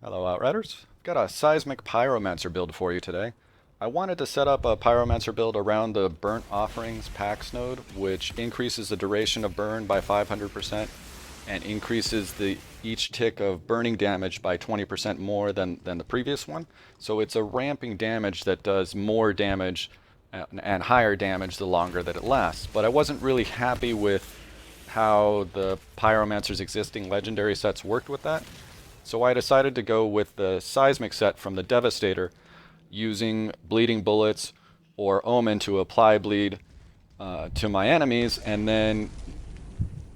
Hello Outriders. Got a Seismic Pyromancer build for you today. I wanted to set up a Pyromancer build around the Burnt Offerings Pax node, which increases the duration of burn by 500% and increases the each tick of burning damage by 20% more than the previous one. So it's a ramping damage that does more damage and higher damage the longer that it lasts. But I wasn't really happy with how the Pyromancer's existing legendary sets worked with that. So I decided to go with the Seismic set from the Devastator, using Bleeding Bullets or Omen to apply bleed to my enemies, and then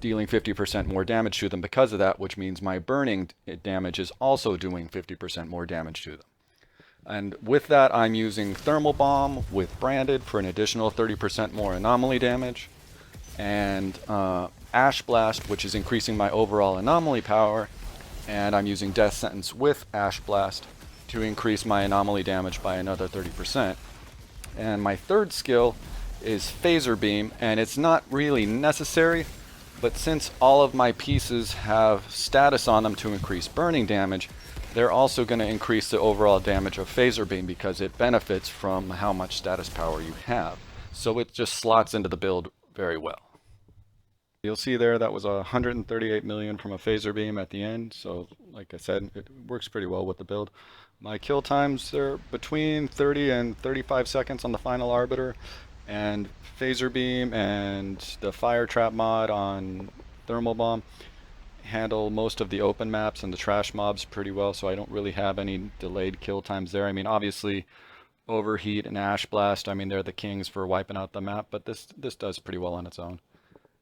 dealing 50% more damage to them because of that, which means my burning damage is also doing 50% more damage to them. And with that, I'm using Thermal Bomb with Branded for an additional 30% more anomaly damage, and Ash Blast, which is increasing my overall anomaly power, and I'm using Death Sentence with Ash Blast to increase my anomaly damage by another 30%. And my third skill is FASER Beam, and it's not really necessary, but since all of my pieces have status on them to increase burning damage, they're also going to increase the overall damage of FASER Beam because it benefits from how much status power you have. So it just slots into the build very well. You'll see there that was 138 million from a FASER Beam at the end, so like I said, it works pretty well with the build. My kill times are between 30 and 35 seconds on the final Arbiter, and FASER Beam and the Fire Trap mod on Thermal Bomb handle most of the open maps and the trash mobs pretty well, so I don't really have any delayed kill times there. I mean, obviously Overheat and Ash Blast, I mean, they're the kings for wiping out the map, but this does pretty well on its own.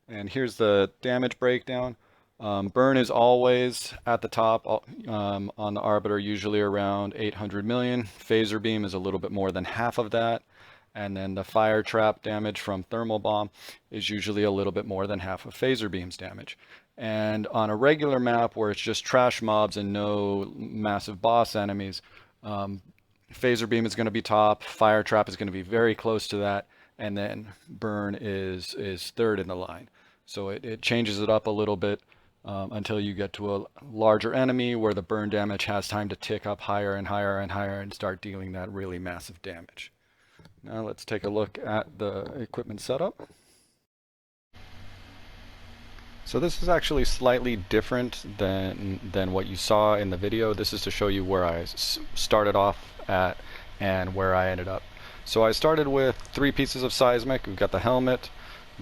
And here's the damage breakdown. Burn is always at the top on the Arbiter, usually around 800 million. FASER Beam is a little bit more than half of that. And then the Fire Trap damage from Thermal Bomb is usually a little bit more than half of FASER Beam's damage. And on a regular map where it's just trash mobs and no massive boss enemies, FASER Beam is going to be top, Fire Trap is going to be very close to that, and then Burn is third in the line. So it changes it up a little bit until you get to a larger enemy where the burn damage has time to tick up higher and higher and higher and start dealing that really massive damage. Now let's take a look at the equipment setup. So this is actually slightly different than what you saw in the video. This is to show you where I started off at and where I ended up. So I started with 3 pieces of Seismic. We've got the helmet,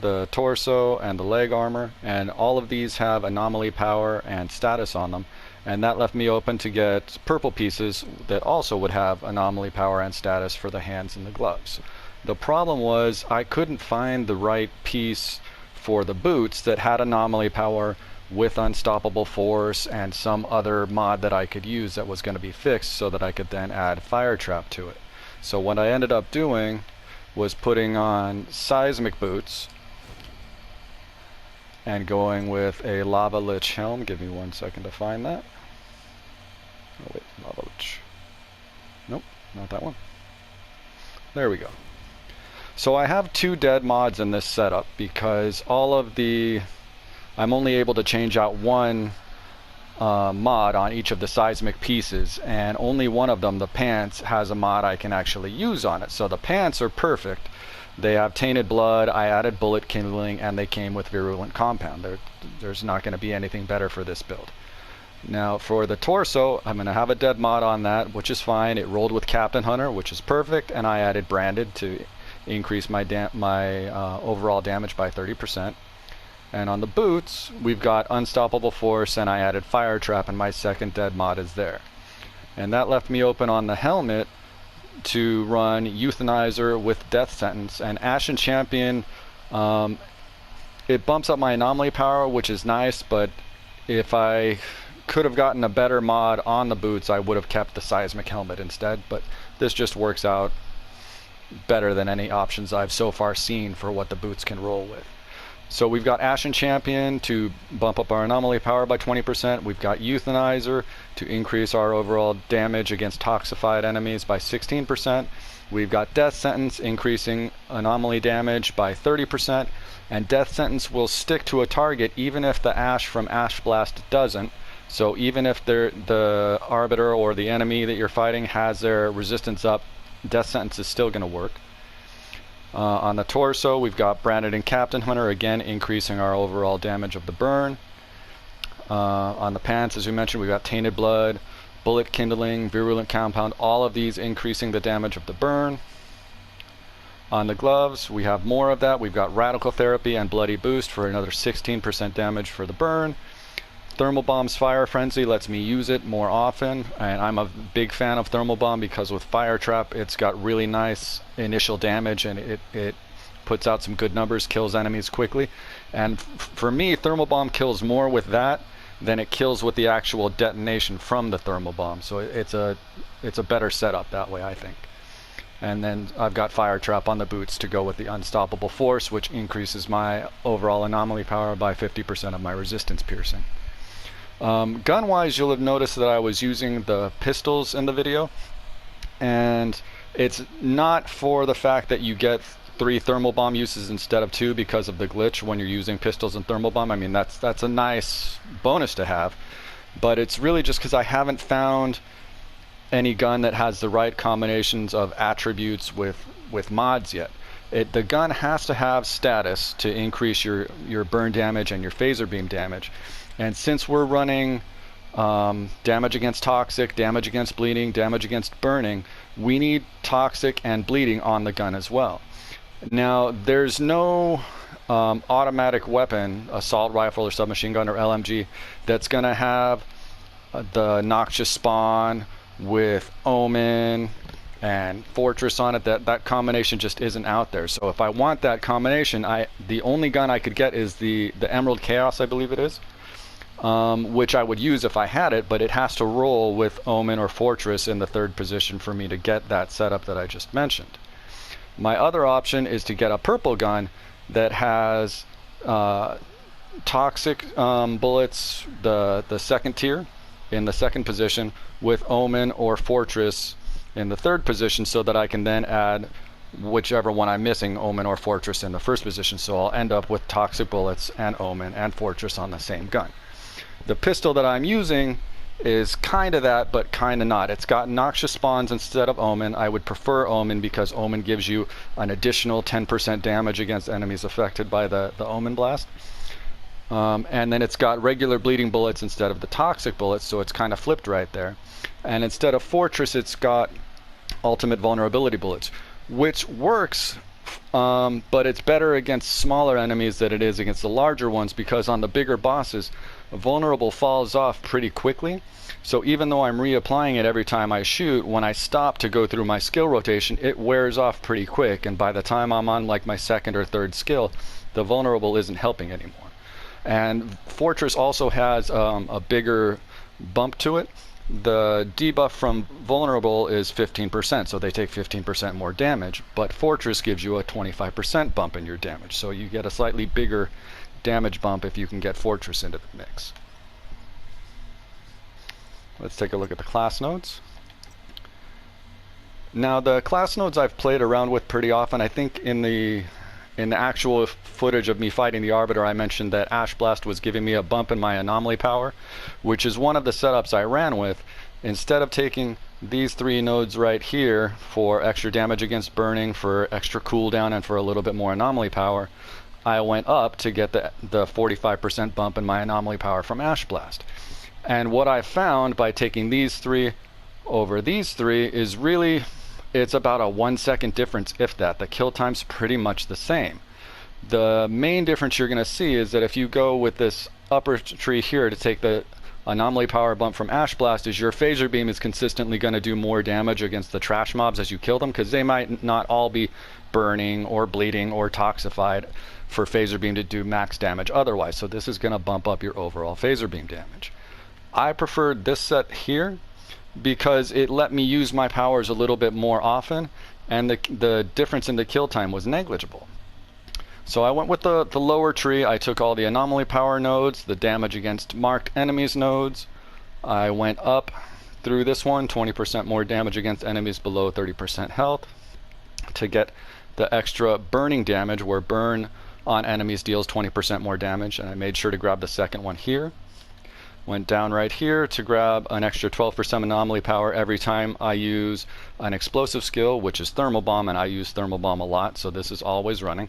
the torso, and the leg armor, and all of these have Anomaly Power and Status on them, and that left me open to get purple pieces that also would have Anomaly Power and Status for the hands and the gloves. The problem was I couldn't find the right piece for the boots that had Anomaly Power with Unstoppable Force and some other mod that I could use that was going to be fixed so that I could then add Fire Trap to it. So what I ended up doing was putting on Seismic boots and going with a Lava Lich helm. Give me 1 second to find that. Oh wait, Lava Lich. Nope, not that one. There we go. So I have 2 dead mods in this setup because I'm only able to change out one mod on each of the Seismic pieces, and only one of them, the pants, has a mod I can actually use on it. So the pants are perfect. They have Tainted Blood, I added Bullet Kindling, and they came with Virulent Compound. There's not going to be anything better for this build. Now for the torso, I'm going to have a dead mod on that, which is fine. It rolled with Captain Hunter, which is perfect, and I added Branded to increase my overall damage by 30%. And on the boots, we've got Unstoppable Force, and I added Fire Trap, and my second dead mod is there. And that left me open on the helmet to run Euthanizer with Death Sentence. And Ashen Champion, it bumps up my anomaly power, which is nice, but if I could have gotten a better mod on the boots, I would have kept the Seismic helmet instead. But this just works out better than any options I've so far seen for what the boots can roll with. So we've got Ashen Champion to bump up our anomaly power by 20%. We've got Euthanizer to increase our overall damage against toxified enemies by 16%. We've got Death Sentence increasing anomaly damage by 30%. And Death Sentence will stick to a target even if the Ash from Ash Blast doesn't. So even if the arbiter or the enemy that you're fighting has their resistance up, death sentence is still going to work. On the torso, we've got Branded and Captain Hunter, again increasing our overall damage of the burn. On the pants, as we mentioned, we've got Tainted Blood, Bullet Kindling, Virulent Compound, all of these increasing the damage of the burn. On the gloves, we have more of that. We've got Radical Therapy and Bloody Boost for another 16% damage for the burn. Thermal Bomb's Fire Frenzy lets me use it more often, and I'm a big fan of Thermal Bomb because with Fire Trap, it's got really nice initial damage, and it puts out some good numbers, kills enemies quickly. And for me, Thermal Bomb kills more with that than it kills with the actual detonation from the Thermal Bomb. So it's a better setup that way, I think. And then I've got Fire Trap on the boots to go with the Unstoppable Force, which increases my overall Anomaly Power by 50% of my resistance piercing. Gun-wise, you'll have noticed that I was using the pistols in the video, and it's not for the fact that you get 3 Thermal Bomb uses instead of 2 because of the glitch when you're using pistols and Thermal Bomb. I mean, that's a nice bonus to have, but it's really just because I haven't found any gun that has the right combinations of attributes with mods yet. The gun has to have status to increase your burn damage and your phaser beam damage. And since we're running damage against toxic, damage against bleeding, damage against burning, we need toxic and bleeding on the gun as well. Now, there's no automatic weapon, assault rifle or submachine gun or LMG, that's going to have the Noxious Spawn with Omen and Fortress on it. That combination just isn't out there. So if I want that combination, the only gun I could get is the Emerald Chaos, I believe it is, which I would use if I had it, but it has to roll with Omen or Fortress in the 3rd position for me to get that setup that I just mentioned. My other option is to get a purple gun that has toxic bullets, the 2nd tier in the 2nd position, with Omen or Fortress in the 3rd position, so that I can then add whichever one I'm missing, Omen or Fortress, in the 1st position. So I'll end up with toxic bullets and Omen and Fortress on the same gun. The pistol that I'm using is kind of that, but kind of not. It's got Noxious Spawns instead of Omen. I would prefer Omen because Omen gives you an additional 10% damage against enemies affected by the Omen Blast. And then it's got regular bleeding bullets instead of the toxic bullets, so it's kind of flipped right there. And instead of Fortress, it's got ultimate vulnerability bullets, which works, but it's better against smaller enemies than it is against the larger ones, because on the bigger bosses, vulnerable falls off pretty quickly. So even though I'm reapplying it every time I shoot, when I stop to go through my skill rotation, it wears off pretty quick, and by the time I'm on like my 2nd or 3rd skill, the vulnerable isn't helping anymore. And Fortress also has a bigger bump to it. The debuff from vulnerable is 15%, so they take 15% more damage, but Fortress gives you a 25% bump in your damage, so you get a slightly bigger damage bump if you can get Fortress into the mix. Let's take a look at the class nodes. Now, the class nodes I've played around with pretty often. I think in the actual footage of me fighting the Arbiter, I mentioned that Ash Blast was giving me a bump in my Anomaly Power, which is one of the setups I ran with. Instead of taking these 3 nodes right here for extra damage against burning, for extra cooldown, and for a little bit more Anomaly Power, I went up to get the 45% bump in my Anomaly Power from Ash Blast. And what I found by taking these 3 over these 3 is really, it's about a 1 second difference, if that. The kill time's pretty much the same. The main difference you're going to see is that if you go with this upper tree here to take the Anomaly Power bump from Ash Blast, is your phaser beam is consistently going to do more damage against the trash mobs as you kill them, because they might not all be burning or bleeding or toxified for phaser beam to do max damage otherwise. So this is going to bump up your overall phaser beam damage. I preferred this set here because it let me use my powers a little bit more often, and the difference in the kill time was negligible. So I went with the lower tree. I took all the Anomaly Power nodes, the damage against marked enemies nodes. I went up through this one, 20% more damage against enemies below 30% health, to get the extra burning damage, where burn on enemies deals 20% more damage, and I made sure to grab the second one here. Went down right here to grab an extra 12% anomaly power every time I use an explosive skill, which is thermal bomb, and I use thermal bomb a lot, so this is always running.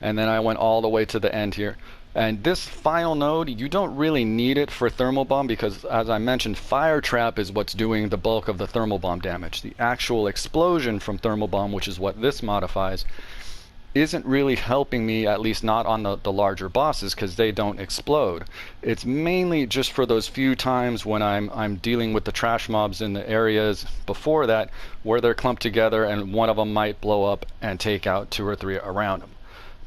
And then I went all the way to the end here. And this final node, you don't really need it for thermal bomb because, as I mentioned, fire trap is what's doing the bulk of the thermal bomb damage. The actual explosion from thermal bomb, which is what this modifies, isn't really helping me, at least not on the larger bosses, because they don't explode. It's mainly just for those few times when I'm dealing with the trash mobs in the areas before that, where they're clumped together and one of them might blow up and take out 2 or 3 around them.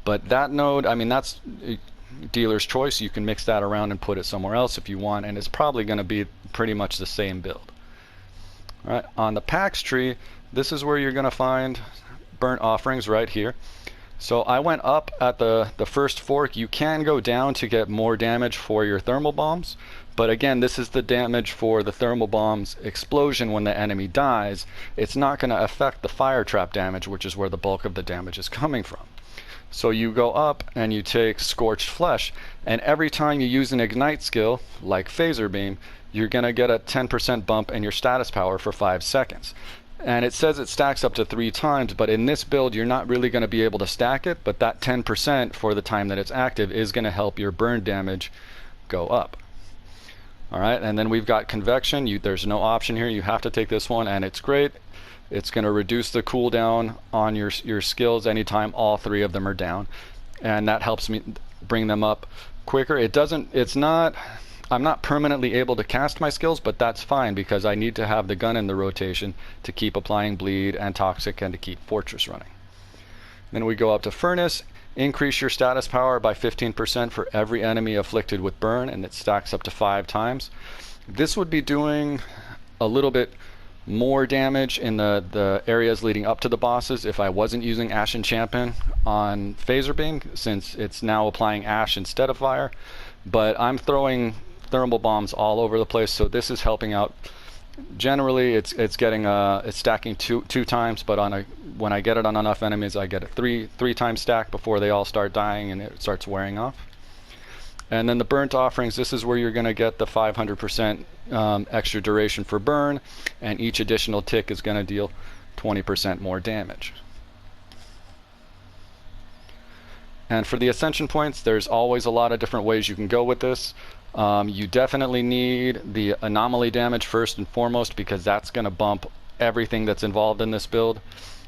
But that node, I mean, that's dealer's choice. You can mix that around and put it somewhere else if you want, and it's probably going to be pretty much the same build. All right, on the PAX tree, this is where you're going to find burnt offerings right here. So I went up at the first fork. You can go down to get more damage for your thermal bombs, but again, this is the damage for the thermal bomb's explosion when the enemy dies. It's not going to affect the fire trap damage, which is where the bulk of the damage is coming from. So you go up and you take Scorched Flesh, and every time you use an Ignite skill, like FASER Beam, you're going to get a 10% bump in your status power for 5 seconds. And it says it stacks up to 3 times, but in this build you're not really going to be able to stack it, but that 10% for the time that it's active is going to help your burn damage go up. Alright, and then we've got Convection. There's no option here, you have to take this one, and it's great. It's going to reduce the cooldown on your skills anytime all 3 of them are down, and that helps me bring them up quicker. I'm not permanently able to cast my skills, but that's fine because I need to have the gun in the rotation to keep applying bleed and toxic and to keep Fortress running. Then we go up to Furnace. Increase your status power by 15% for every enemy afflicted with burn, and it stacks up to 5 times. This would be doing a little bit more damage in the areas leading up to the bosses if I wasn't using Ashen Champion on FASER Beam, since it's now applying Ash instead of fire. But I'm throwing thermal bombs all over the place, so this is helping out. Generally, it's stacking two times, but when I get it on enough enemies, I get a three times stack before they all start dying and it starts wearing off. And then the burnt offerings, this is where you're going to get the 500% extra duration for burn, and each additional tick is going to deal 20% more damage. And for the ascension points, there's always a lot of different ways you can go with this. You definitely need the anomaly damage first and foremost, because that's going to bump everything that's involved in this build.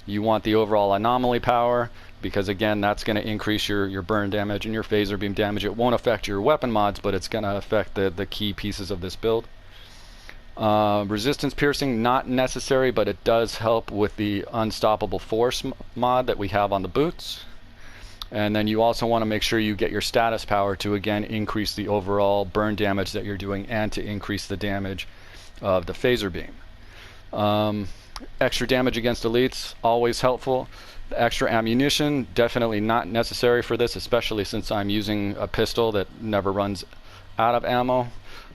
You want the overall anomaly power, because again, that's going to increase your burn damage and your phaser beam damage. It won't affect your weapon mods, but it's going to affect the key pieces of this build. Resistance piercing, not necessary, but it does help with the unstoppable force mod that we have on the boots. And then you also want to make sure you get your status power to again increase the overall burn damage that you're doing and to increase the damage of the phaser beam. Extra damage against elites, always helpful. The extra ammunition, definitely not necessary for this, especially since I'm using a pistol that never runs out of ammo.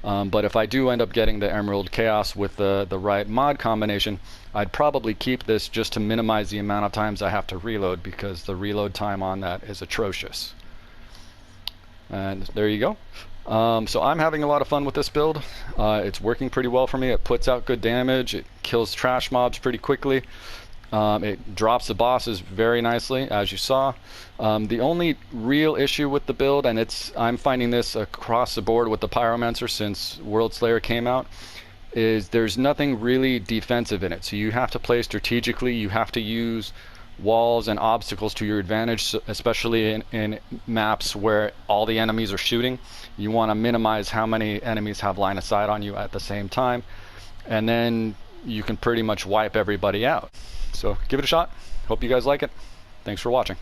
But if I do end up getting the Emerald Chaos with the right mod combination, I'd probably keep this just to minimize the amount of times I have to reload, because the reload time on that is atrocious. And there you go. So I'm having a lot of fun with this build. It's working pretty well for me. It puts out good damage. It kills trash mobs pretty quickly. It drops the bosses very nicely, as you saw. The only real issue with the build, and I'm finding this across the board with the Pyromancer since Worldslayer came out, is there's nothing really defensive in it. So you have to play strategically. You have to use walls and obstacles to your advantage, especially in maps where all the enemies are shooting. You want to minimize how many enemies have line of sight on you at the same time, and then you can pretty much wipe everybody out. So give it a shot. Hope you guys like it. Thanks for watching.